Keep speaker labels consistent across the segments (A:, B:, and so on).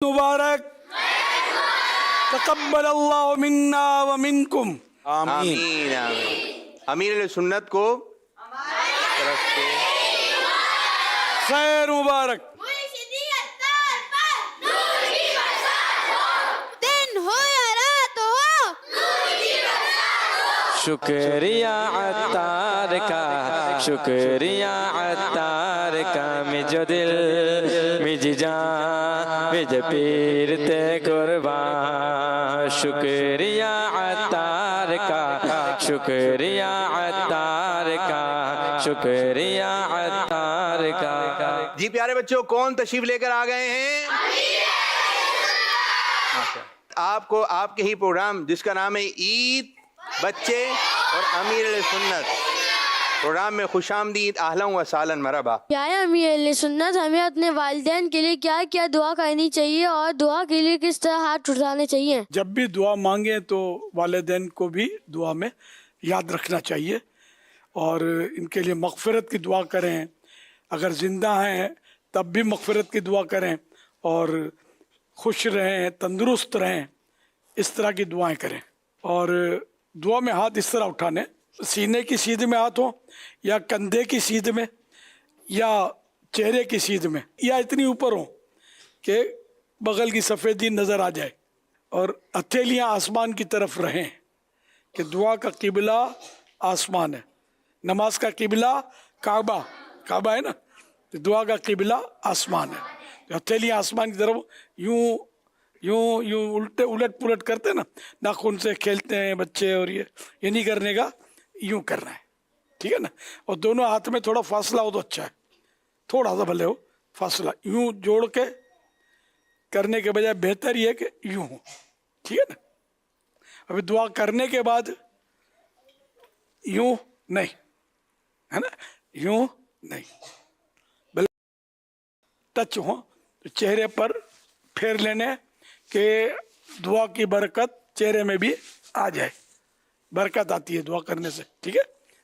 A: मुबारक तकब्बल अल्लाह मिन्ना व मिनकुम।
B: आमीन आमीन। अमीर सुन्नत को तरफ से
A: खैर मुबारक।
C: दिन हो या रात हो,
D: शुक्रिया अत्तार का, शुक्रिया अत्तार का, मिजो दिल मिज जान मिज पीर ते कुर्बान। शुक्रिया अत्तार का, शुक्रिया अत्तार का, शुक्रिया अत्तार का।
B: जी प्यारे बच्चों, कौन तशरीफ लेकर आ गए हैं? आपको आपके ही प्रोग्राम जिसका नाम है ईद, बच्चे और अमीर सुन्नत, प्रोग्राम में खुशामदीद, आहलन व सालन मरहबा।
C: क्या है अमीर सुन्नत, हमें अपने वालिदैन के लिए क्या क्या दुआ करनी चाहिए और दुआ के लिए किस तरह हाथ उठाने चाहिए?
A: जब भी दुआ मांगे तो वालिदैन को भी दुआ में याद रखना चाहिए और इनके लिए मग़फ़िरत की दुआ करें। अगर ज़िंदा हैं तब भी मग़फ़िरत की दुआ करें और खुश रहें, तंदुरुस्त रहें, इस तरह की दुआएं करें। और दुआ में हाथ इस तरह उठाने, सीने की सीध में हाथ हो या कंधे की सीध में या चेहरे की सीध में या इतनी ऊपर हो कि बगल की सफ़ेदी नज़र आ जाए और हथेलियाँ आसमान की तरफ रहें कि दुआ का किबला आसमान है, नमाज का किबला काबा काबा है ना, तो दुआ का किबला आसमान है। तो हथेलियाँ आसमान की तरफ यूं यूं यूं उल्टे उलट पुलट करते हैं ना, नाखून से खेलते हैं बच्चे, और ये नहीं करने का, यूं करना है, ठीक है ना। और दोनों हाथ में थोड़ा फासला हो तो अच्छा है, थोड़ा सा भले हो फासला, यूं जोड़ के करने के बजाय बेहतर ये है कि यूं हो, ठीक है ना। अभी दुआ करने के बाद यूं नहीं, है ना, यूं नहीं, बल्कि टच हो तो चेहरे पर फेर लेने के दुआ की बरकत चेहरे में भी आ जाए, बरकत आती है दुआ करने से, ठीक है।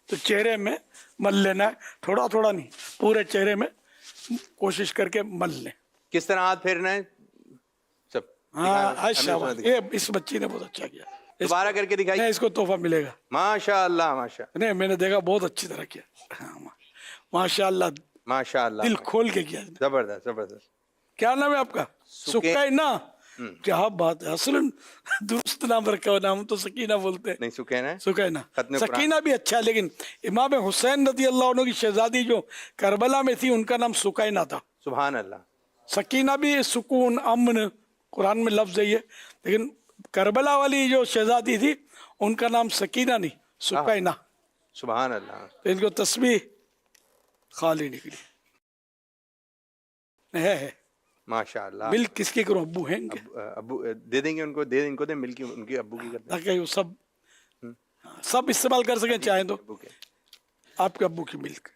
A: तो चेहरे में मल लेना है, थोड़ा थोड़ा नहीं, पूरे चेहरे में कोशिश करके मल लें।
B: किस तरह हाथ फेरना है सब?
A: हाँ अच्छा, ये इस बच्ची ने बहुत अच्छा किया,
B: दोबारा करके दिखाइए।
A: नहीं, इसको तोहफा मिलेगा।
B: माशाअल्लाह माशाअल्लाह।
A: नहीं, मैंने देखा बहुत अच्छी तरह किया, हाँ, माशाअल्लाह,
B: माशाअल्लाह
A: दिल खोल के किया।
B: जबरदस्त जबरदस्त।
A: क्या नाम है आपका? सुकैना। क्या बात है, असलन दुरुस्त नाम रखा हुआ, नाम तो सकीना बोलते हैं।
B: नहीं सुकैना है,
A: सुकैना,
B: खत्म कुरान।
A: सकीना भी अच्छा है, लेकिन इमाम हुसैन रज़ी अल्लाह अन्हु की शहजादी जो करबला में थी उनका नाम सुकैना था।
B: सुभान अल्लाह।
A: सकीना भी सुकून, अमन, कुरान में लफ्ज़ है ये, लेकिन करबला वाली जो शहजादी थी उनका नाम सकीना नहीं, सुकैना।
B: सुभान अल्लाह।
A: तो इनको तस्बीह खाली निकली है।
B: माशाअल्लाह।
A: मिल्क किसके करो? अब्बू हैं इनके,
B: अब्बू दे देंगे उनको, दे इनको दे, मिल्की उनकी अब्बू की कर दें।
A: ताकि वो सब इस्तेमाल कर सकें चाहे तो।
B: अब्बू के
A: आपके अब्बू की मिल्क,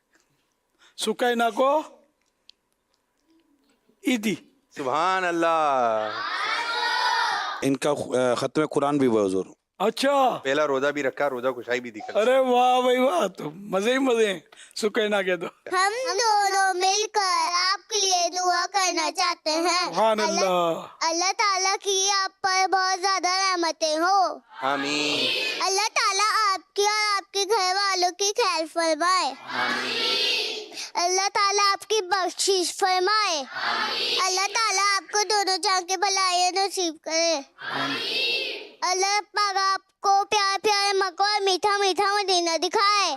A: सुकैना को ईदी।
B: सुभान अल्लाह।
E: इनका खत्म कुरान भी हुआ हुजूर।
A: अच्छा,
B: पहला रोजा भी रखा, रोजा खुशाई भी दिखा।
A: अरे वाह भाई वाह, तो मजे ही मजे हैं सुकैना के। तो
F: हम दोनों मिलकर आपके लिए दुआ करना चाहते हैं।
A: सुभान अल्लाह।
F: अल्लाह ताला की आप पर बहुत ज्यादा रहमतें हो।
B: आमीन।
F: अल्लाह ताला आपकी और आपके घर वालों की खैर फरमाए। अल्लाह ताला आपकी बख्शिश फरमाए। अल्लाह ताला आपको दोनों जान के भलाई नसीब करे। अल्लाह पाक आपको प्यार प्यारे मक्का और मीठा मीठा मदीना दिखाए।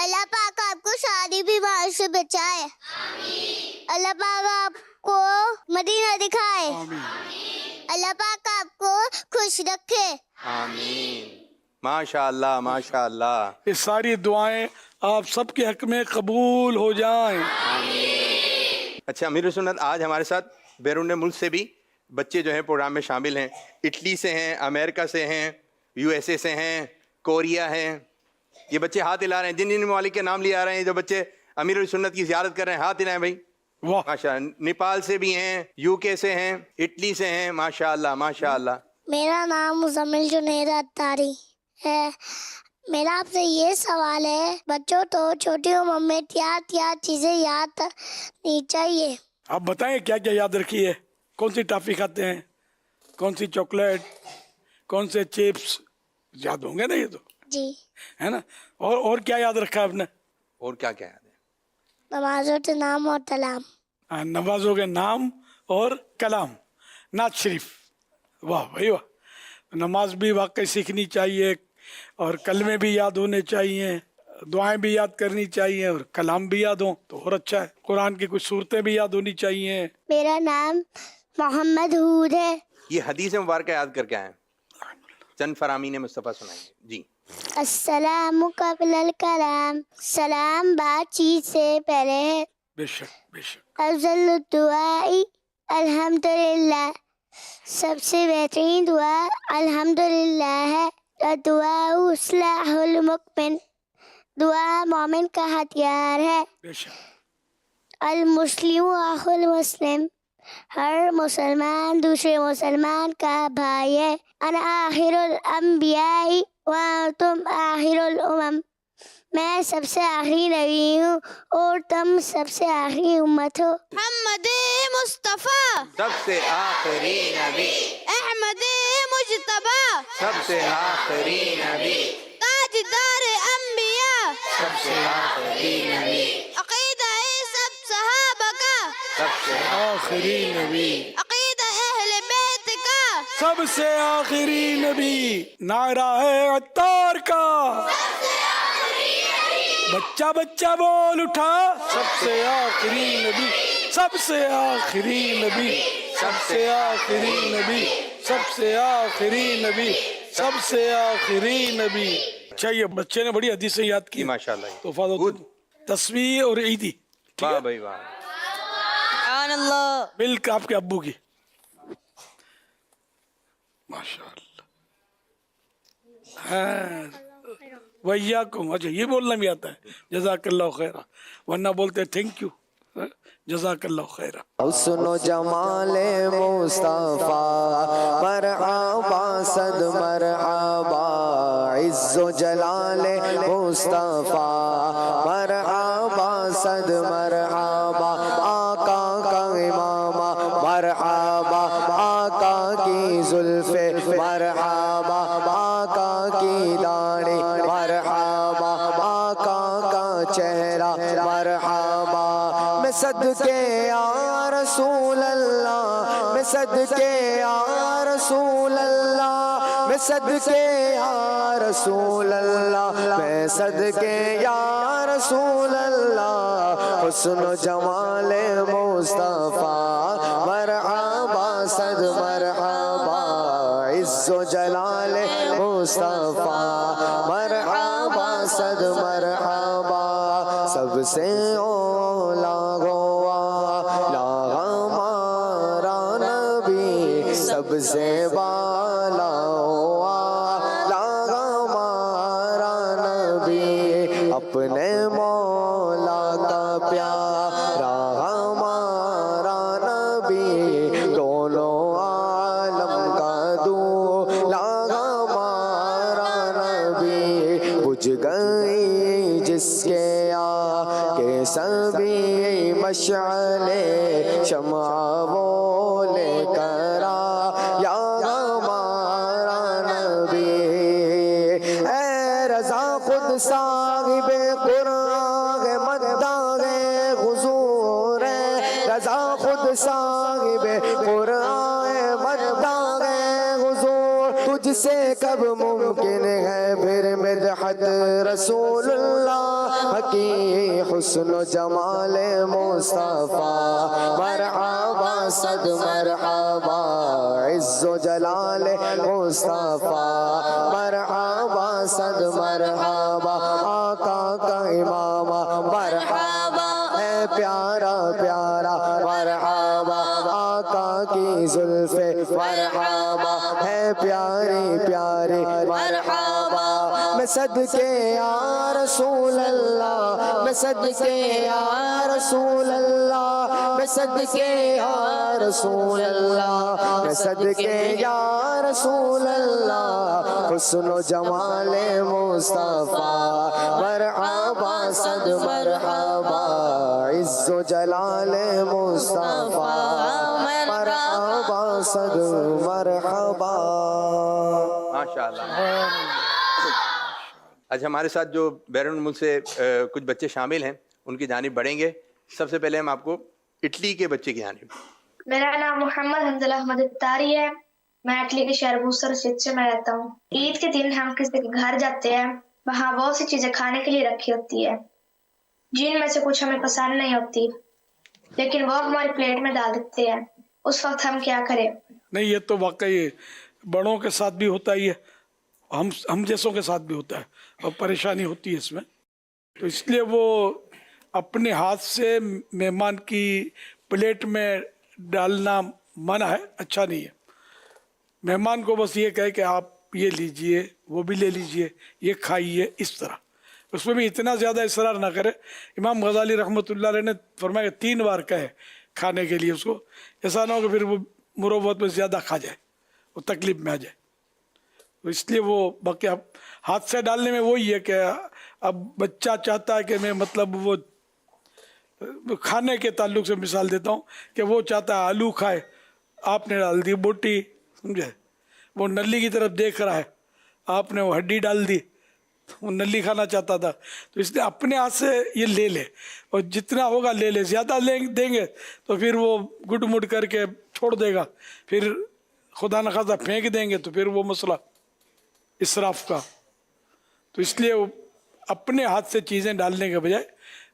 F: अल्लाह पाक आपको सारी बीमारी से बचाए। अल्लाह पाक आपको मदीना दिखाए। अल्लाह पाक आपको खुश रखे।
B: आमीन। माशाअल्लाह माशाअल्लाह।
A: ये सारी दुआएं आप सबके हक में कबूल हो जाएं।
B: अच्छा अमीर सुन्नत, आज हमारे साथ बैरून मुल्क से भी बच्चे जो हैं प्रोग्राम में शामिल हैं। इटली से हैं, अमेरिका से हैं, यूएसए से हैं, कोरिया हैं। ये बच्चे हाथ हिला रहे हैं, जिन जिन ममालिक के नाम लिए आ रहे हैं, जो बच्चे अमीर सुन्नत की ज़ियारत कर रहे हैं, हाथ हिलाएं भाई।
A: वाह,
B: माशाअल्लाह। नेपाल से भी हैं, यूके से हैं, इटली से हैं, माशाअल्लाह माशाअल्लाह।
F: मेरा नाम मुजम्मिल जुनैद अत्तारी है। मेरा आपसे ये सवाल है, बच्चों तो छोटी उम्र में क्या क्या चीजें याद नहीं चाहिए?
A: आप बताएं क्या क्या याद रखी है? कौन सी टॉफी खाते हैं, कौन सी चॉकलेट, कौन से चिप्स, याद होंगे ना ये तो,
F: जी।
A: है ना। और क्या याद रखा है आपने?
B: और क्या क्या याद है?
F: नमाजों के नाम और सलाम।
A: हाँ, नमाजों के नाम और कलाम, नात शरीफ। वाह भाई वाह, नमाज भी वाकई सीखनी चाहिए और कलमे भी याद होने चाहिए, दुआएं भी याद करनी चाहिए और कलाम भी याद हो तो और अच्छा है। कुरान की कुछ सूरतें भी याद होनी चाहिए।
F: मेरा नाम मोहम्मद हूद है।
B: ये हदीस मुबारक याद करके आए, चंद फरामीन मुस्तफ़ा सुनाएंगे जी।
F: अस्सलामु कबलल कलाम, सलाम बातचीत से पहले है।
A: बेशक बेशक।
F: अफजल दुआई अल्हम्दुलिल्लाह, सबसे बेहतरीन दुआ अल्हम्दुलिल्लाह है। दुआ उसलाहुल मुकमिन, दुआ मोमिन का हथियार है।
A: बेशक।
F: अल मुस्लिम अखुल मुस्लिम, हर मुसलमान दूसरे मुसलमान का भाई है। अना आखिरुल अंबियाई व तुम आखिरुल उमम, मैं सबसे आखिरी नबी हूँ और तुम सबसे आखिरी उम्मत हो। मोहम्मद मुस्तफ़ा,
B: सबसे आखिरी नबी,
F: अहमद मुजतबा,
B: सबसे आखिरी नबी,
F: ताजदार अंबिया,
B: सबसे आखिरी नबी,
F: अकीदा सब सहाबा का,
B: सबसे
A: आखिरी नबी,
F: अकीदा अहले बैत का,
A: सबसे आखिरी नबी, नारा है अत्तार का। बच्चा बच्चा बोल उठा, सबसे आखिरी नबी, सबसे आखिरी नबी, सबसे आखिरी नबी, सबसे आखिरी नबी, सबसे आखिरी नबी। अच्छा, ये बच्चे ने बड़ी हदीसें याद की,
B: माशाल्लाह।
A: तोहफा दो। तस्वीर और ईदी, ठीक
B: वाह
A: है,
B: भाई वाह।
A: मिल्क आपके अब्बू की, माशाल्लाह। हाँ, वैयाकुम, अच्छा ये बोलना भी आता है, जज़ाकल्लाहु खैरा, वरना बोलते थैंक यू, जज़ाकल्लाहु खैरा।
D: हुस्न जमाले मुस्तफा मरहबा सद मरहबा, इज्जो जलाले मुस्तफा मरहबा सद मरहबा, आका का इमामा मरहबा, आका की जुल्फे मरहबा, आका की दाढ़ी मरहबा, आका का चेहरा मरहबा। मैं सदके या रसूल अल्लाह, मैं सदके या रसूल अल्लाह, मैं सदके या रसूल अल्लाह, मैं सदके या रसूल अल्लाह। हुस्न जमाले मुस्तफा मरहबा सद मरहबा, इज्जो जलाले मुस्तफा मरहबा सद मरहबा। सबसे ओला गोवा ला हमारा नबी, सबसे बाला हुआ ला हमारा नबी, अपने मौला का प्यारा हमारा नबी, दोनों आलम का दूल्हा हमारा नबी। बुझ गई जिसके आगे सभी मशअले, शम्आ वो लेकर आया हमारा नबी। ऐ रज़ा खुद साहिबे कुरान मद्दागे हुजूर, रज़ा खुद साहिबे कुरान मद्दागे हुजूर, तुझसे कब मुमकिन है फिर मिदहत रसूलुल्लाह की। हुस्न जमाले मुस्तफा मरहबा सद मरहबा, इज्जो जलाले मुस्तफा मरहबा सद मरहबा, आका का इमामा मरहबा है प्यारा प्यारा मरहबा, आका की जुल्फे मरहबा है प्यारी प्यारी मरहबा। मैं सदके या रसूल अल्लाह, मैं सदके या रसूल अल्लाह, मैं सदके या रसूल अल्लाह, मैं सदके या रसूल अल्लाह। हुस्न जमाले मुस्तफा मरहबा सद मरहबा, इज्जो जलाले मुस्तफा मरहबा صد مرحبا.
B: ماشاء اللہ. آج ہمارے ساتھ جو بیرون ملک سے کچھ بچے شامل ہیں ان کی جانب بڑھیں گے. سب سے پہلے ہم آپ کو اٹلی کے بچے کی جانب.
G: میرا نام محمد حنزلہ احمد اتاری ہے. میں اٹلی کے شہر بوسر سے میں رہتا ہوں. عید کے دن ہم کسی کے گھر جاتے ہیں. وہاں بہت سی چیزیں کھانے کے لیے رکھی ہوتی ہے جن میں سے کچھ ہمیں پسند نہیں ہوتی لیکن وہ ہماری پلیٹ میں ڈال دیتے ہیں. اس وقت ہم کیا کریں؟
A: نہیں، یہ تو واقعی بڑوں کے ساتھ بھی ہوتا ہی ہے، ہم جیسوں کے ساتھ بھی ہوتا ہے اور پریشانی ہوتی ہے اس میں. تو اس لیے وہ اپنے ہاتھ سے مہمان کی پلیٹ میں ڈالنا منع ہے، اچھا نہیں ہے. مہمان کو بس یہ کہے کہ آپ یہ لیجئے، وہ بھی لے لیجئے، یہ کھائیے، اس طرح. اس میں بھی اتنا زیادہ اصرار نہ کرے. امام غزالی رحمۃ اللہ علیہ نے فرمایا کہ 3 بار کہے کھانے کے لیے اس کو. ایسا نہ ہو کہ پھر وہ مروت میں زیادہ کھا جائے، وہ تکلیف میں آ جائے. تو اس لیے وہ باقی اب ہاتھ سے ڈالنے میں وہی ہے کہ اب بچہ چاہتا ہے کہ میں مطلب وہ کھانے کے تعلق سے مثال دیتا ہوں کہ وہ چاہتا ہے آلو کھائے، آپ نے ڈال دی بوٹی، سمجھے. وہ نلی کی طرف دیکھ رہا ہے، آپ نے وہ ہڈی ڈال دی. وہ نلی کھانا چاہتا تھا. تو اس لیے اپنے ہاتھ سے یہ لے لے، اور جتنا ہوگا لے لے. زیادہ دیں گے تو پھر وہ گٹ مٹ کر کے چھوڑ دے گا، پھر خدا نخواستہ پھینک دیں گے تو پھر وہ مسئلہ اسراف کا. تو اس لیے وہ اپنے ہاتھ سے چیزیں ڈالنے کے بجائے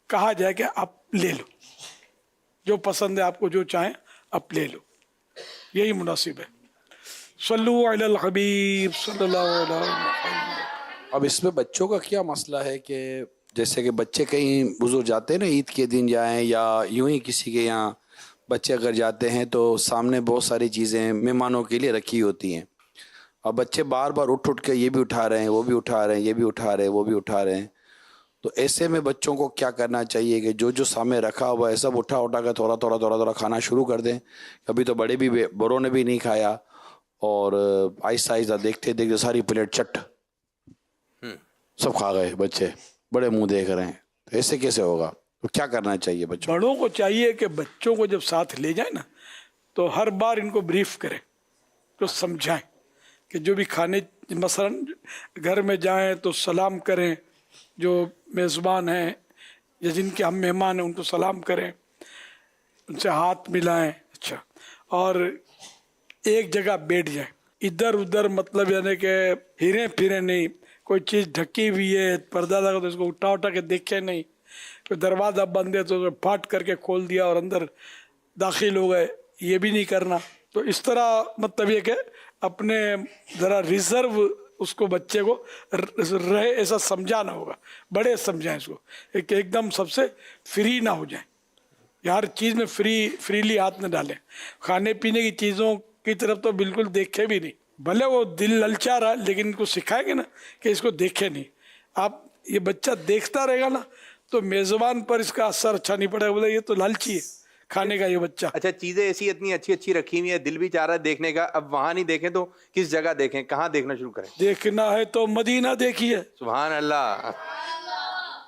A: کہا جائے کہ آپ لے لو، جو پسند ہے آپ کو، جو چاہیں آپ لے لو، یہی مناسب ہے. صلو علی الحبیب صلی اللہ علیہ وسلم.
E: اب اس میں بچوں کا کیا مسئلہ ہے کہ جیسے کہ بچے کہیں بزرگ جاتے ہیں نا، عید کے دن جائیں یا یوں ہی کسی کے یہاں بچے اگر جاتے ہیں تو سامنے بہت ساری چیزیں مہمانوں کے لیے رکھی ہوتی ہیں. اور بچے بار بار اٹھ کے یہ بھی اٹھا رہے ہیں، وہ بھی اٹھا رہے ہیں، یہ بھی اٹھا رہے ہیں، وہ بھی اٹھا رہے ہیں. تو ایسے میں بچوں کو کیا کرنا چاہیے کہ جو سامنے رکھا ہوا ہے سب اٹھا کے تھوڑا کھانا شروع کر دیں. کبھی تو بڑوں نے بھی نہیں کھایا اور آہستہ آہستہ دیکھتے دیکھتے ساری پلیٹ چٹ سب کھا گئے. بچے بڑے منہ دیکھ رہے ہیں. تو ایسے کیسے ہوگا؟ تو کیا کرنا چاہیے بچوں؟
A: بڑوں کو چاہیے کہ بچوں کو جب ساتھ لے جائیں نا تو ہر بار ان کو بریف کریں، تو سمجھائیں کہ جو بھی کھانے، مثلا گھر میں جائیں تو سلام کریں، جو میزبان ہیں یا جن کے ہم مہمان ہیں ان کو سلام کریں، ان سے ہاتھ ملائیں. اچھا، اور ایک جگہ بیٹھ جائیں، ادھر ادھر، مطلب یعنی کہ ہریں پھریں نہیں. کوئی چیز ڈھکی ہوئی ہے، پردہ لگا تو اس کو اٹھا کے دیکھے نہیں. کوئی دروازہ بند ہے تو پھاٹ کر کے کھول دیا اور اندر داخل ہو گئے، یہ بھی نہیں کرنا. تو اس طرح مطلب یہ کہ اپنے ذرا ریزرو اس کو، بچے کو رہے ایسا سمجھانا ہوگا. بڑے سمجھائیں اس کو کہ ایک دم سب سے فری نہ ہو جائیں، یا ہر چیز میں فریلی ہاتھ نہ ڈالیں. کھانے پینے کی چیزوں کی طرف تو بالکل دیکھے بھی نہیں. بھلے وہ دل للچا رہا لیکن ان کو سکھائیں گے نا کہ اس کو دیکھے نہیں. آپ یہ بچہ دیکھتا رہے گا نا تو میزبان پر اس کا اثر اچھا نہیں پڑے گا. بولے یہ تو لالچی ہے کھانے کا یہ بچہ.
B: اچھا، چیزیں ایسی اتنی اچھی اچھی رکھی ہوئی ہیں، دل بھی چاہ رہا ہے دیکھنے کا. اب وہاں نہیں دیکھیں تو کس جگہ دیکھیں؟ کہاں دیکھنا شروع کریں؟
A: دیکھنا ہے تو مدینہ دیکھیے.
B: سبحان اللہ.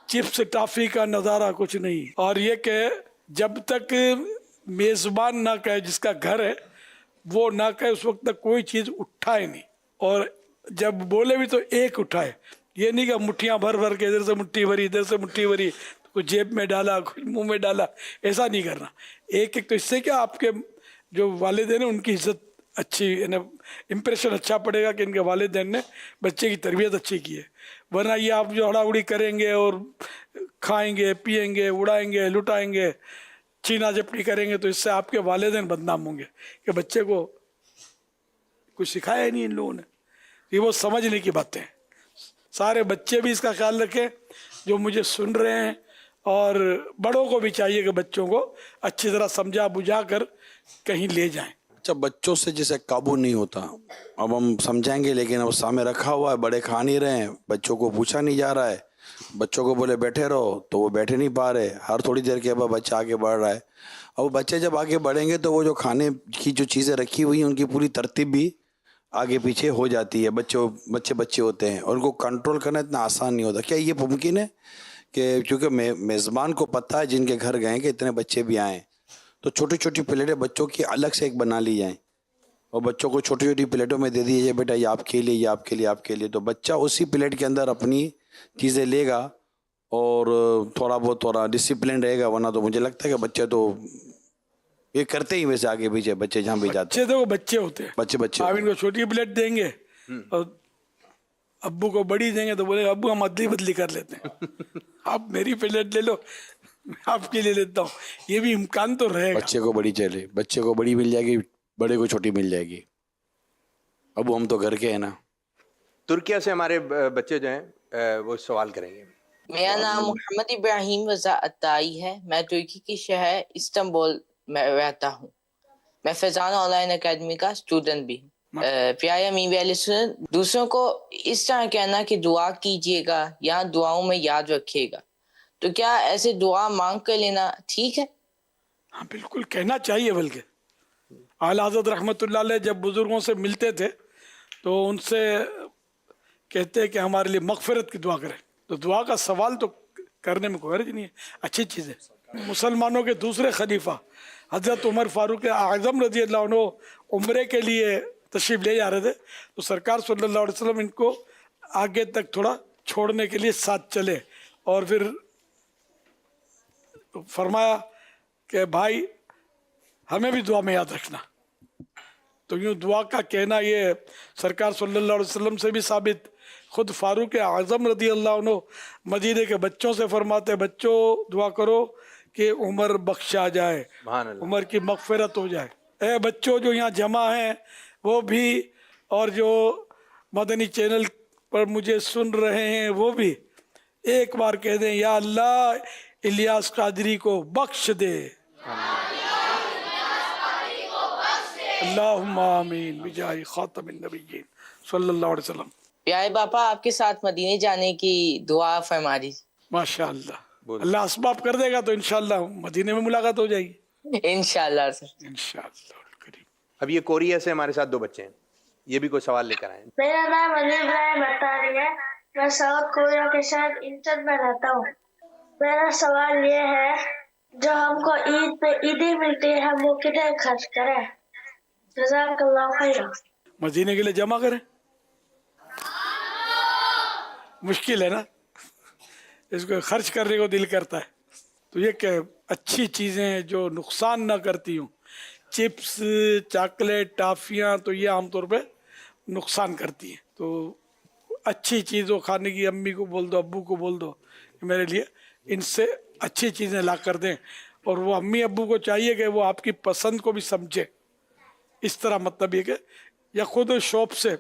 A: چپس ٹافی کا نظارہ کچھ نہیں. اور یہ کہ جب تک میزبان نہ کہے، جس کا گھر ہے وہ نہ کہے، اس وقت تک کوئی چیز اٹھائے نہیں. اور جب بولے بھی تو ایک اٹھائے. یہ نہیں کہ مٹھیاں بھر کے ادھر سے مٹھی بھری، ادھر سے مٹھی بھری، کچھ جیب میں ڈالا، کچھ منہ میں ڈالا. ایسا نہیں کرنا. ایک تو اس سے کیا آپ کے جو والدین ہیں ان کی عزت اچھی، یعنی امپریشن اچھا پڑے گا کہ ان کے والدین نے بچے کی تربیت اچھی کی ہے. ورنہ یہ آپ جو ہڑا اڑی کریں گے اور کھائیں گے، پیئیں گے، اڑائیں گے، لٹائیں گے، چینا جپٹی کریں گے تو اس سے آپ کے والدین بدنام ہوں گے کہ بچے کو کچھ سکھایا ہی نہیں ان لوگوں نے. یہ وہ سمجھنے کی باتیں ہیں. سارے بچے بھی اس کا خیال رکھیں جو مجھے سن رہے ہیں، اور بڑوں کو بھی چاہیے کہ بچوں کو اچھی طرح سمجھا بجھا کر کہیں لے جائیں.
E: اچھا، بچوں سے جیسے قابو نہیں ہوتا، اب ہم سمجھائیں گے لیکن اب سامنے رکھا ہوا ہے، بڑے کھا نہیں رہے ہیں، بچوں کو پوچھا نہیں جا رہا ہے. بچوں کو بولے بیٹھے رہو تو وہ بیٹھے نہیں پا رہے. ہر تھوڑی دیر کے بعد بچہ آگے بڑھ رہا ہے. اور بچے جب آگے بڑھیں گے تو وہ جو کھانے کی جو چیزیں رکھی ہوئی ہیں ان کی پوری ترتیب بھی آگے پیچھے ہو جاتی ہے. بچے ہوتے ہیں اور ان کو کنٹرول کرنا اتنا آسان نہیں ہوتا. کیا یہ ممکن ہے کہ کیونکہ میزبان کو پتہ ہے جن کے گھر گئے کہ اتنے بچے بھی آئیں، تو چھوٹی چھوٹی پلیٹیں بچوں کی الگ سے ایک بنا لی جائیں؟ اور بچوں کو چھوٹی چھوٹی پلیٹوں میں دے دیجیے بیٹا یہ آپ کے لیے یہ آپ کے لیے آپ کے لیے, تو بچہ اسی پلیٹ کے اندر اپنی چیزیں لے گا اور تھوڑا ڈسپلن رہے گا. ورنہ تو مجھے لگتا ہے کہ بچے تو یہ کرتے ہی ویسے آگے پیچھے بچے جہاں بھی جاتے
A: بچے تو وہ بچے ہوتے ہیں.
E: بچے
A: آپ ان کو چھوٹی پلیٹ دیں گے اور ابو کو بڑی دیں گے تو بولے ابو ہم ادلی بدلی کر لیتے ہیں, آپ میری پلیٹ لے لو میں آپ کے لیے لیتا ہوں. یہ بھی امکان تو رہے گا.
E: بچے کو بڑی چلے, بچے کو بڑی مل جائے گی, بڑے کو چھوٹی مل جائے گی. ابو ہم تو گھر کے ہیں نا.
B: ترکیہ سے ہمارے بچے جو ہیں وہ سوال کریں گے.
H: میرا نام محمد ابراہیم رضا عطائی ہے. میں ترکی کے شہر استنبول میں رہتا ہوں. میں فیضان آن لائن اکیڈمی کا اسٹوڈنٹ بھی ہوں. پیارے امیر علیہ السلام, دوسروں کو اس طرح کہنا کہ دعا کیجیے گا یا دعاؤں میں یاد رکھیے گا, تو کیا ایسے دعا مانگ کر لینا ٹھیک ہے؟
A: ہاں بالکل کہنا چاہیے. بلکہ اعلیٰ حضرت رحمۃ اللہ علیہ جب بزرگوں سے ملتے تھے تو ان سے کہتے کہ ہمارے لیے مغفرت کی دعا کریں. تو دعا کا سوال تو کرنے میں کوئی حرج نہیں ہے, اچھی چیز ہے. مسلمانوں کے دوسرے خلیفہ حضرت عمر فاروق اعظم رضی اللہ عنہ عمرے کے لیے تشریف لے جا رہے تھے تو سرکار صلی اللہ علیہ وسلم ان کو آگے تک تھوڑا چھوڑنے کے لیے ساتھ چلے اور پھر فرمایا کہ بھائی ہمیں بھی دعا میں یاد رکھنا. تو یوں دعا کا کہنا یہ سرکار صلی اللہ علیہ وسلم سے بھی ثابت. خود فاروق اعظم رضی اللہ عنہ مدینے کے بچوں سے فرماتے بچوں دعا کرو کہ عمر بخشا جائے, عمر کی مغفرت ہو جائے. اے بچوں جو یہاں جمع ہیں وہ بھی اور جو مدنی چینل پر مجھے سن رہے ہیں وہ بھی ایک بار کہہ دیں یا اللہ الیاس قادری کو بخش دے. اللہم آمین بجاہ خاتم النبیین صلی اللہ علیہ وسلم.
H: پیارے باپا, آپ کے ساتھ مدینے جانے کی دعا فرما دیجیے.
A: ماشاء اللہ, اللہ اسباب کر دے گا تو انشاءاللہ مدینے میں ملاقات ہو جائے گی
H: انشاءاللہ سر.
A: انشاءاللہ کریم.
B: اب یہ کوریا سے ہمارے ساتھ 2 بچے ہیں, یہ بھی کوئی سوال لے کر آئے ہیں.
G: میرا نام علی ابراہیم اتاری ہے. میں ساؤتھ کوریا کے شہر انچن میں رہتا ہوں. میرا سوال یہ ہے جو ہم کو عید پہ عیدی ملتی ہے ہم وہ کدھر خرچ کریں؟ جزاک اللہ خیر.
A: مدینے کے لیے جمع کریں. مشکل ہے نا, اس کو خرچ کرنے کو دل کرتا ہے. تو یہ کہ اچھی چیزیں جو نقصان نہ کرتی ہوں, چپس چاکلیٹ ٹافیاں تو یہ عام طور پہ نقصان کرتی ہیں. تو اچھی چیزوں کھانے کی امی کو بول دو ابو کو بول دو میرے لیے ان سے اچھی چیزیں لا کر دیں. اور وہ امی ابو کو چاہیے کہ وہ آپ کی پسند کو بھی سمجھے. اس طرح مطلب یہ کہ یا خود شاپ سے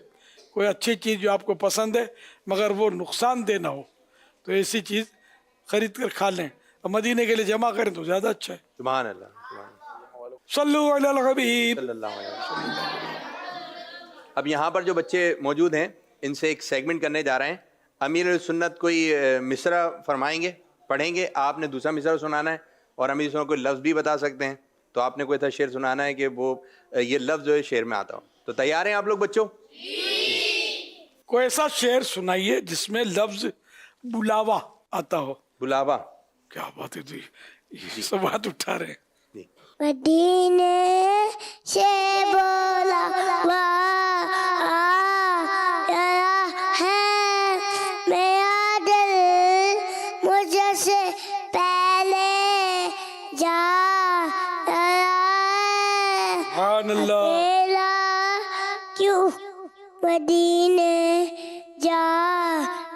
A: کوئی اچھی چیز جو آپ کو پسند ہے مگر وہ نقصان دہ نہ ہو تو ایسی چیز خرید کر کھا لیں. اور مدینے کے لیے جمع کریں تو زیادہ اچھا ہے.
B: سبحان اللہ.
A: صلو علی الحبیب.
B: صلی اللہ علیہ وسلم. اب یہاں پر جو بچے موجود ہیں ان سے ایک سیگمنٹ کرنے جا رہے ہیں. امیر السنت کوئی مصرع فرمائیں گے, پڑھیں گے, آپ نے دوسرا مصرع سنانا ہے اور امیر السنت کوئی لفظ بھی بتا سکتے ہیں. تو آپ نے کوئی ایسا شعر سنانا ہے کہ وہ یہ لفظ جو ہے شعر میں آتا ہو. تو تیار ہیں آپ لوگ بچوں؟
A: کوئی ایسا شعر سنائیے جس میں لفظ بلاوا آتا ہو.
B: بلاوا,
A: کیا بات ہے, یہ سب بات اٹھا رہے ہیں.
F: مدینے سے بولا ہے میرا دل مجھ سے پہلے جا
A: سبحان اللہ.
F: میرا کیوں مدینے جا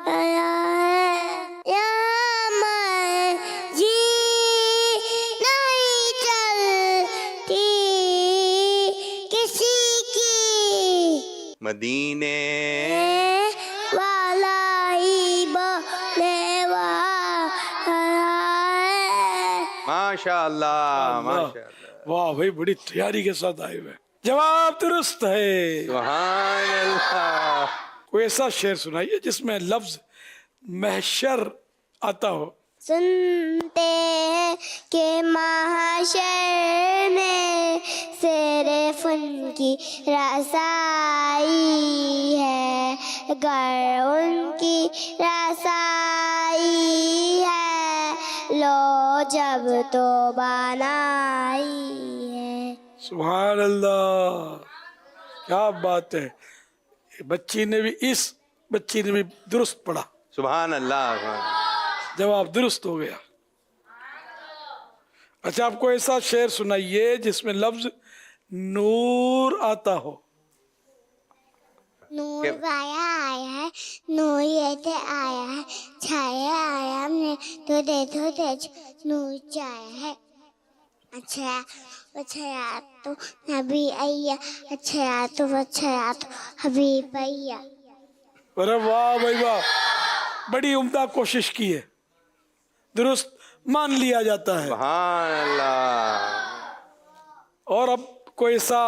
F: رہا ہے یا میں جی نہیں چلتی کسی کی
B: مدینے
F: والا ہی بولے والا ہے.
B: ماشاء اللہ ماشاء اللہ.
A: واہ بھائی, بڑی تیاری کے ساتھ آئے ہوئے. جواب درست ہے.
B: سبحان اللہ.
A: کوئی ایسا شعر سنائیے جس میں لفظ محشر آتا ہو.
F: سنتے ہیں کہ محشر میں سیر فن کی رسائی ہے, گر ان کی رسائی ہے لو جب تو بنائی ہے.
A: سبحان اللہ. क्या बात है, बच्ची ने भी दुरुस्त पढ़ा,
B: सुभान अल्लाह।
A: जवाब दुरुस्त हो गया। अच्छा, आपको ऐसा शेर सुनाइए जिसमें लफ्ज नूर आता हो।
F: नूर आया आया है, नूर ये आया है, छाया आया हमने तो तेज नूर छाया है। अच्छा तो नबी अय्या, अच्छा तो हबीब अय्या।
A: अरे वाह भाई वाह, बड़ी उम्दा कोशिश की है, दुरुस्त मान लिया जाता है।
B: सुभान अल्लाह।
A: और अब कोई ऐसा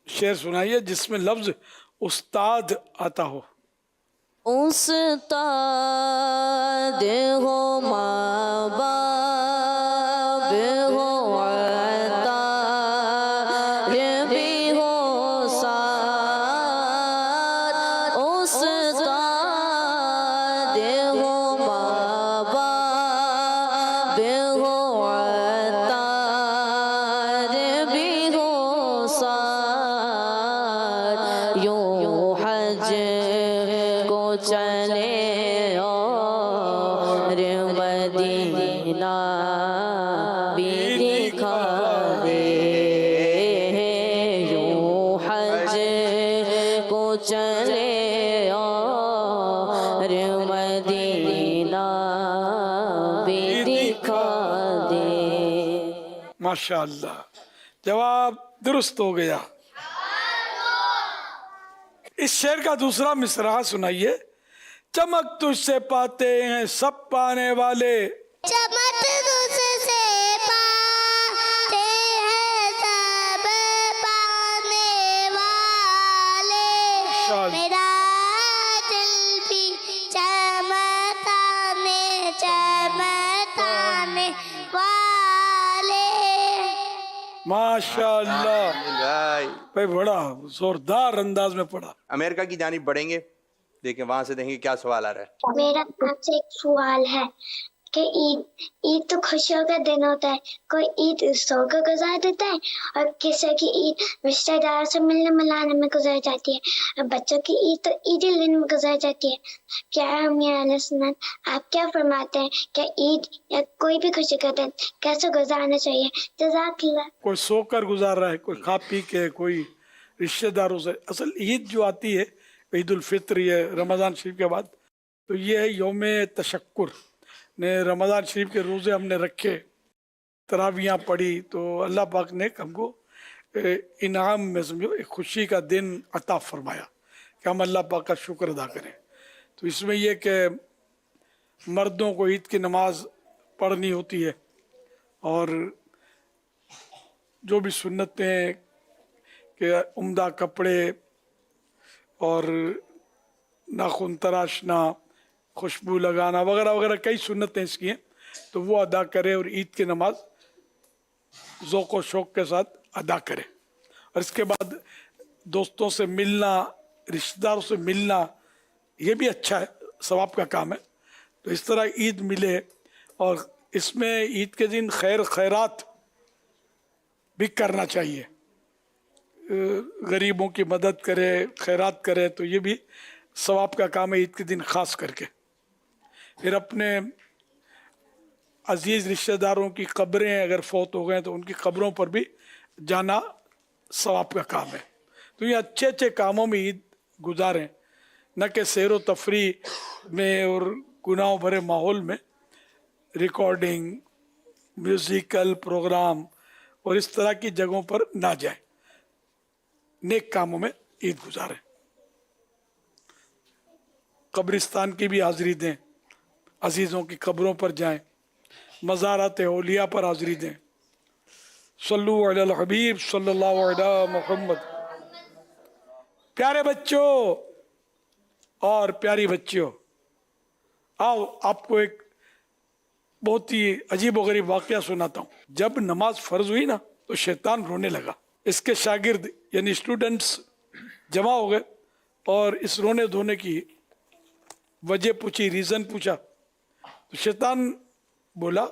A: शेर सुनाइए जिसमें लफ्ज उस्ताद आता हो।
C: उस्ताद हो माँ बाप हो अतार भी हो साथ, उस्ताद हो माँ बाप हो अतार भी हो साथ, यूं हज को चले और मदीना भी दिखा दे, यूं हज को चले और मदीना भी दिखा दे।
A: माशाअल्लाह, जवाब दुरुस्त हो गया। इस शेर का दूसरा मिसरा सुनाइए। चमक तुझसे पाते हैं सब पाने वाले,
F: चमक तुझसे पाते हैं सब पाने वाले,
A: माशाअल्लाह।
F: मेरा दिल भी चमकाने वाले।
A: माशाअल्लाह
B: भाई
A: भाई, बड़ा जोरदार अंदाज में पढ़ा।
B: अमेरिका की जानिब बढ़ेंगे, देखें वहां से देखेंगे क्या सवाल आ रहा है।
F: मेरा आपसे एक सवाल है कि ईद तो खुशियों का दिन होता है, कोई ईद सो कर गुजार देता है और किसी की ईद रिश्तेदार से मिलने मिलाने में गुजर जाती है, और बच्चों की ईद तो ईद दिन में गुजर जाती है। क्या सुन्नत आप क्या फरमाते हैं, क्या ईद या कोई भी खुशी का दिन कैसे गुजारना चाहिए? जज़ाकल्लाह।
A: कोई सोकर गुजार रहा है, कोई खा पी के, कोई रिश्तेदारों से। असल ईद जो आती है ईद उल फित्र, ये रमज़ान शरीफ के बाद, तो ये है यौम तशक्कुर ने। रमज़ान शरीफ के रोज़े हमने रखे, तरावियाँ पढ़ी, तो अल्लाह पाक ने हमको इनाम में समझो एक खुशी का दिन अता फरमाया कि हम अल्लाह पाक का शुक्र अदा करें। तो इसमें यह कि मर्दों को ईद की नमाज पढ़नी होती है, और जो भी सुन्नतें कि उम्दा कपड़े और नाखून तराशना, खुशबू लगाना वगैरह वगैरह कई सुन्नतें इसकी हैं, तो वो अदा करे और ईद की नमाज ज़ौक़ व शौक़ के साथ अदा करे। और इसके बाद दोस्तों से मिलना, रिश्तेदारों से मिलना, ये भी अच्छा है, सवाब का काम है। तो इस तरह ईद मिले, और इसमें ईद के दिन खैरात भी करना चाहिए, गरीबों की मदद करे, खैरात करे, तो ये भी सवाब का काम है ईद के दिन ख़ास करके। फिर अपने अजीज़ रिश्तेदारों की कब्रें अगर फौत हो गए तो उनकी कब्रों पर भी जाना सवाब का काम है। तो ये अच्छे अच्छे कामों में ईद गुजारें, न कि सैर व तफरी में और गुनाह भरे माहौल में रिकॉर्डिंग, म्यूज़िकल प्रोग्राम और इस तरह की जगहों पर ना जाएं। नेक कामों में ईद गुजारें। कब्रिस्तान की भी हाज़िरी दें, अजीज़ों की कब्रों पर जाएं, मज़ारात औलिया पर हाज़िरी दें। सल्लु अलल हबीब सल्लल्लाहु अलैहि मुहम्मद। प्यारे बच्चों और प्यारी बच्चियों, आओ आपको एक बहुत ही अजीब व गरीब वाक़या सुनाता हूँ। जब नमाज फ़र्ज हुई ना, तो शैतान रोने लगा। इसके शागिर्द यानी स्टूडेंट्स जमा हो गए और इस रोने धोने की वजह पूछी, रीज़न पूछा। तो शैतान बोला,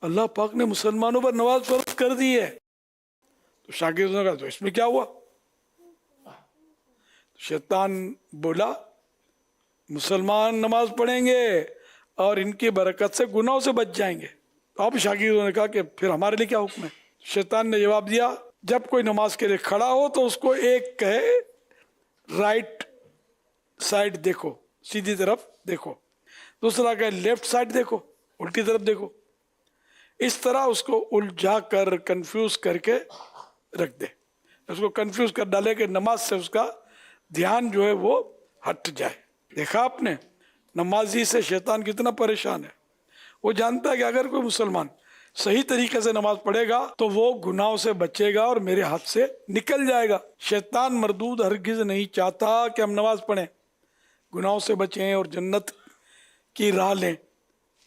A: अल्लाह पाक ने मुसलमानों पर नमाज फ़र्ज कर दी है। तो शागिर्दों ने कहा, तो इसमें क्या हुआ? शैतान बोला मुसलमान नमाज पढ़ेंगे और इनकी बरकत से गुनाहों से बच जाएंगे। तो अब शागिर्दों ने कहा कि फिर हमारे लिए क्या हुक्म है? शैतान ने जवाब दिया, जब कोई नमाज के लिए खड़ा हो तो उसको एक कहे राइट साइड देखो, सीधी तरफ देखो, दूसरा कहे लेफ्ट साइड देखो, उल्टी तरफ देखो। इस तरह उसको उलझा कर कंफ्यूज करके रख दे, उसको कंफ्यूज कर डाले कि नमाज से उसका ध्यान जो है वो हट जाए। देखा आपने नमाजी से शैतान कितना परेशान है। वो जानता है कि अगर कोई मुसलमान सही तरीके से नमाज पढ़ेगा तो वो गुनाहों से बचेगा और मेरे हाथ से निकल जाएगा। शैतान मरदूद हरगिज नहीं चाहता कि हम नमाज पढ़ें, गुनाहों से बचें और जन्नत की राह लें।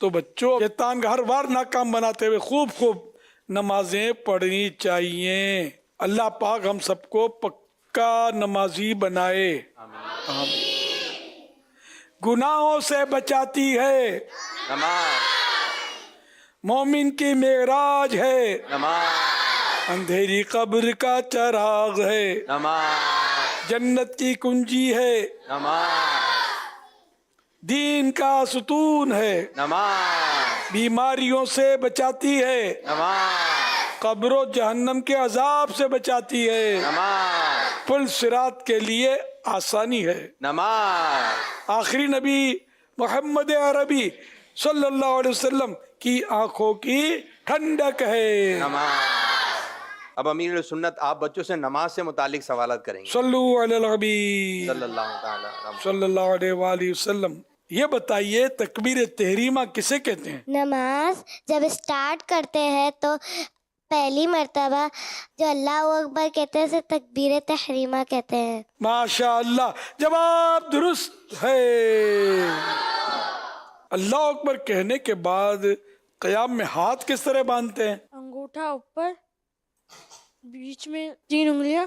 A: तो बच्चों, शैतान का हर बार नाकाम बनाते हुए खूब खूब नमाजें पढ़नी चाहिए। अल्लाह पाक हम सबको पक्का नमाजी बनाए। आमीन। गुनाहों से बचाती है
B: नमाज,
A: मोमिन की मेराज है
B: नमाज,
A: अंधेरी कब्र का चराग है
B: नमाज,
A: जन्नत की कुंजी है
B: नमाज,
A: दीन का सुतून है
B: नमाज,
A: बीमारियों से बचाती है
B: नमाज,
A: कब्रो जहन्नम के अजाब से बचाती है
B: नमाज,
A: पुल सिरात के लिए आसानी है
B: नमाज,
A: आखिरी नबी मोहम्मद अरबी सल्लल्लाहु अलैहि वसल्लम की आंखों की ठंडक है।
B: नमाज। अब अमीर सुन्नत आप बच्चों से नमाज से मुतालिक सवालत करेंगे।
A: सल्लु अलल हबीब सल्लल्लाहु अलैहि वसल्लम। ये बताइए तकबीर तहरीमा किसे कहते हैं?
F: नमाज जब स्टार्ट करते हैं तो पहली मर्तबा जो अल्लाह अकबर कहते हैं उसे तकबीर तहरीमा कहते हैं।
A: माशाअल्लाह, जवाब दुरुस्त है। अल्लाह अकबर कहने के बाद क़याम में हाथ किस तरह बांधते हैं?
C: अंगूठा ऊपर, बीच में 3 उंगलियां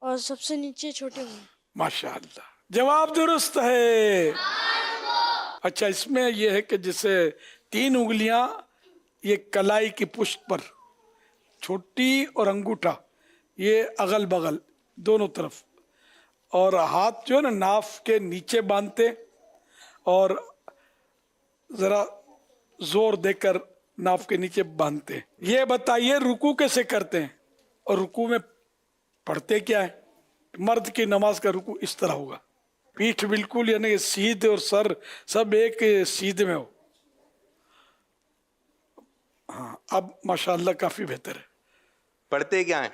C: और सबसे नीचे छोटी उंगली।
A: माशाअल्लाह, जवाब दुरुस्त है। अच्छा, इसमें यह है कि जैसे 3 उंगलियां ये कलाई की पुष्ट पर, छोटी और अंगूठा ये अगल बगल दोनों तरफ, और हाथ जो है ना नाफ के नीचे बांधते और जरा जोर देकर नाफ के नीचे बांधते। ये बताइए रुकू कैसे करते हैं और रुकू में पढ़ते क्या है? मर्द की नमाज का रुकू इस तरह होगा, पीठ बिल्कुल यानी सीध और सर सब एक सीध में हो। हाँ, अब माशाअल्लाह काफी बेहतर है।
B: पढ़ते क्या है?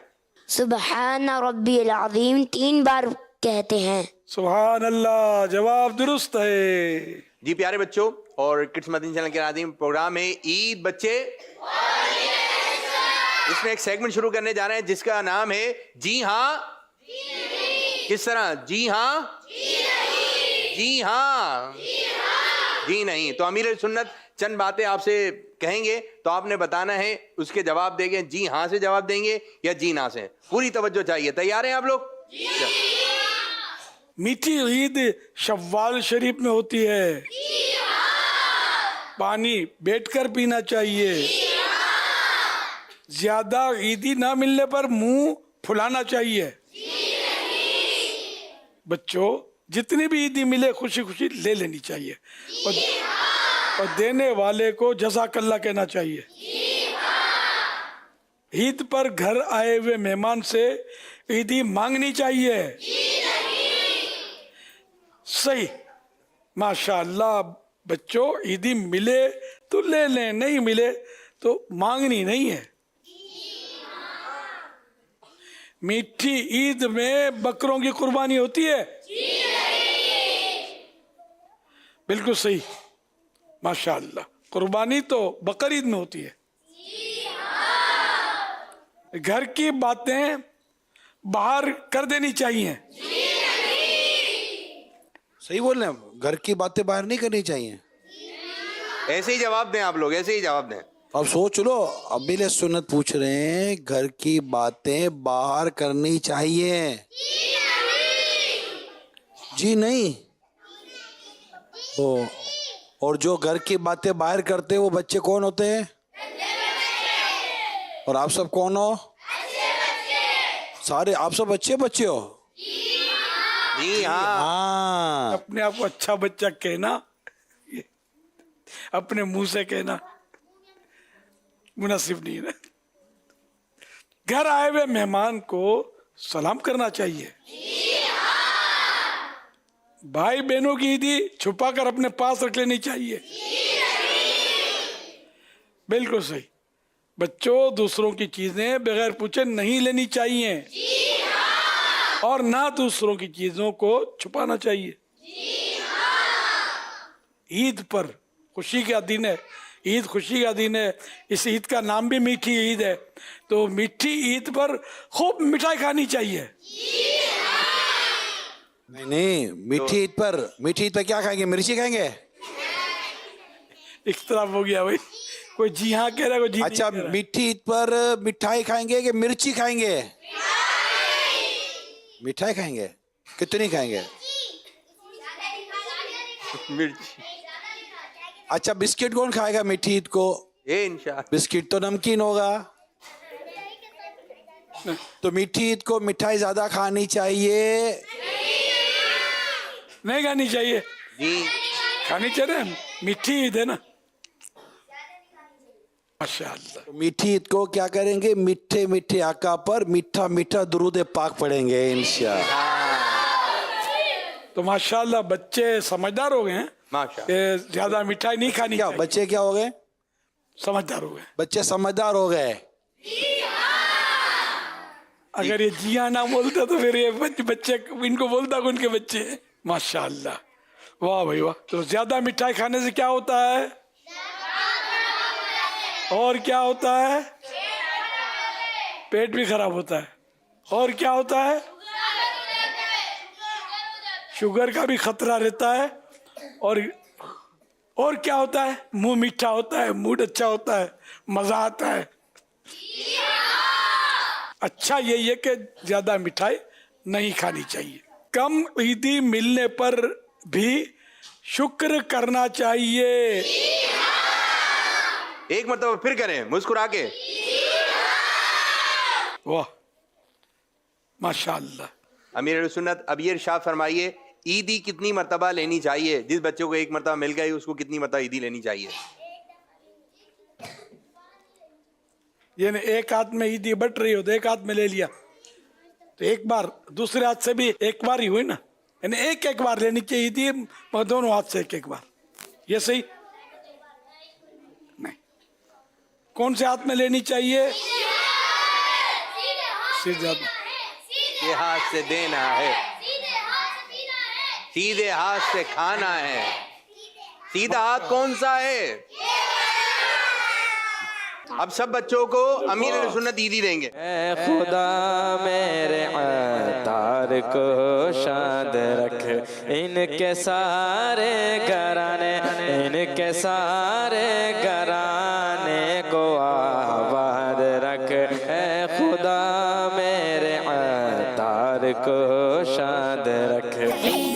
C: सुबहान रब्बिल अज़ीम 3 बार कहते हैं।
A: सुभान अल्लाह, जवाब दुरुस्त है।
B: जी प्यारे बच्चों, और किड्स मदनी चैनल के नाज़रीन, प्रोग्राम है ईद बच्चे। इसमें एक सेगमेंट शुरू करने जा रहे हैं जिसका नाम है जी हाँ। किस तरह? जी हाँ, जी हाँ, जी नहीं। तो अमीर सुन्नत चंद बातें आपसे कहेंगे तो आपने बताना है, उसके जवाब देंगे। जी हाँ से जवाब देंगे या जी ना से। पूरी तवज्जो चाहिए। तैयार हैं आप लोग?
A: मीठी ईद शव्वाल शरीफ में होती है। पानी बैठकर पीना चाहिए। ज्यादा ईदी ना मिलने पर मुंह फुलाना चाहिए। बच्चों, जितनी भी ईदी मिले खुशी खुशी ले लेनी चाहिए और देने वाले को जज़ाकल्लाह कहना चाहिए। ईद पर घर आए हुए मेहमान से ईदी मांगनी चाहिए। सही, माशाअल्लाह। बच्चों, ईदी मिले तो ले लें, नहीं मिले तो मांगनी नहीं है। मीठी ईद में बकरों की कुर्बानी होती है? बिल्कुल सही, माशाअल्लाह। कुर्बानी तो बकर ईद में होती है। घर की बातें बाहर कर देनी चाहिए।
E: सही बोल रहे हैं, घर की बातें बाहर नहीं करनी चाहिए।
B: ऐसे ही जवाब दें आप लोग, ऐसे ही जवाब दें।
E: अब सोच लो, अबीले सुन्नत पूछ रहे हैं घर की बातें बाहर करनी चाहिए। जी नहीं। ओ, और जो घर की बातें बाहर करते हैं वो बच्चे कौन होते हैं? और आप सब कौन हो? सारे आप सब अच्छे बच्चे हो।
B: جی ہاں
E: हाँ
A: अपने आप को अच्छा बच्चा कहना, अपने मुंह से कहना मुनासिब नहीं है ना. घर आए हुए मेहमान को सलाम करना चाहिए. भाई बहनों की ईदी छुपा कर अपने पास रख लेनी चाहिए. बिल्कुल सही. बच्चों, दूसरों की चीजें बगैर पूछे नहीं लेनी चाहिए और ना दूसरों की चीजों को छुपाना चाहिए. ईद पर खुशी का दिन है, ईद खुशी का दिन है. इस ईद का नाम भी मीठी ईद है, तो मीठी ईद पर खूब मिठाई खानी चाहिए.
E: नहीं नहीं, मीठी ईद पर क्या खाएंगे? मिर्ची खाएंगे?
A: इख्तलाफ हो गया भाई, कोई जी हाँ कह रहा है, कोई जी
E: अच्छा,
A: नहीं कह रहा है.
E: मीठी ईद पर मिठाई खाएंगे कि मिर्ची खाएंगे? मिठाई खाएंगे. कितनी खाएंगे?
B: मिर्ची.
E: अच्छा, बिस्किट कौन खाएगा मीठी ईद को?
B: ये इंशाल्लाह.
E: बिस्किट तो नमकीन होगा. तो मीठी ईद को मिठाई ज्यादा खानी चाहिए.
A: नहीं खानी चाहिए.
B: जी
A: खानी चाहिए, मीठी ईद है ना. माशाअल्लाह.
E: तो मीठी ईद को क्या करेंगे? मीठे मीठे आका पर मीठा मीठा दुरूद पाक पढ़ेंगे इंशाअल्लाह.
A: तो माशाअल्लाह बच्चे समझदार हो गए हैं
B: माशा.
A: कि ज्यादा मिठाई नहीं खानी
E: क्या
A: चाहिए.
E: बच्चे क्या हो गए?
A: समझदार हो गए.
E: बच्चे समझदार हो गए.
A: अगर ये जिया ना बोलते तो फिर ये बच्चे इनको बोलता कौन के बच्चे हैं. माशाअल्लाह, वाह भाई वाह. तो ज्यादा मिठाई खाने से क्या होता है और क्या होता है? पेट भी खराब होता है. और क्या होता है? शुगर का भी खतरा रहता है. और क्या होता है? मुंह मीठा होता है, मूड अच्छा होता है, मजा आता है. अच्छा यही है कि ज्यादा मिठाई नहीं खानी चाहिए. कम ईदी मिलने पर भी शुक्र करना चाहिए.
B: एक मतलब फिर करें मुस्कुरा के.
A: वाह माशाअल्लाह.
B: अमीर सुन्नत अब ये इरशाद फरमाइए, ईदी कितनी मरतबा लेनी चाहिए? जिस बच्चे को एक मरतबा मिल गई उसको कितनी मरतबा ईदी लेनी चाहिए?
A: ये एक हाथ में ईदी बट रही हो तो एक हाथ में ले लिया तो एक बार, दूसरे हाथ से भी एक बार ही हुई ना. यानी एक बार लेनी चाहिए ईदी, मगर दोनों हाथ से एक बार. ये सही नहीं. कौन से हाथ में लेनी चाहिए? सीधे हाथ में.
B: ये हाथ से देना है, सीधे हाथ से खाना है. सीधा हाथ कौन सा है? अब सब बच्चों को अमीर सुन्नत ईदी देंगे.
D: ऐ खुदा मेरे अतार को शाद रख, इनके सारे घराने, इनके सारे घराने को आबाद रख. ऐ खुदा मेरे अतार को शाद रख.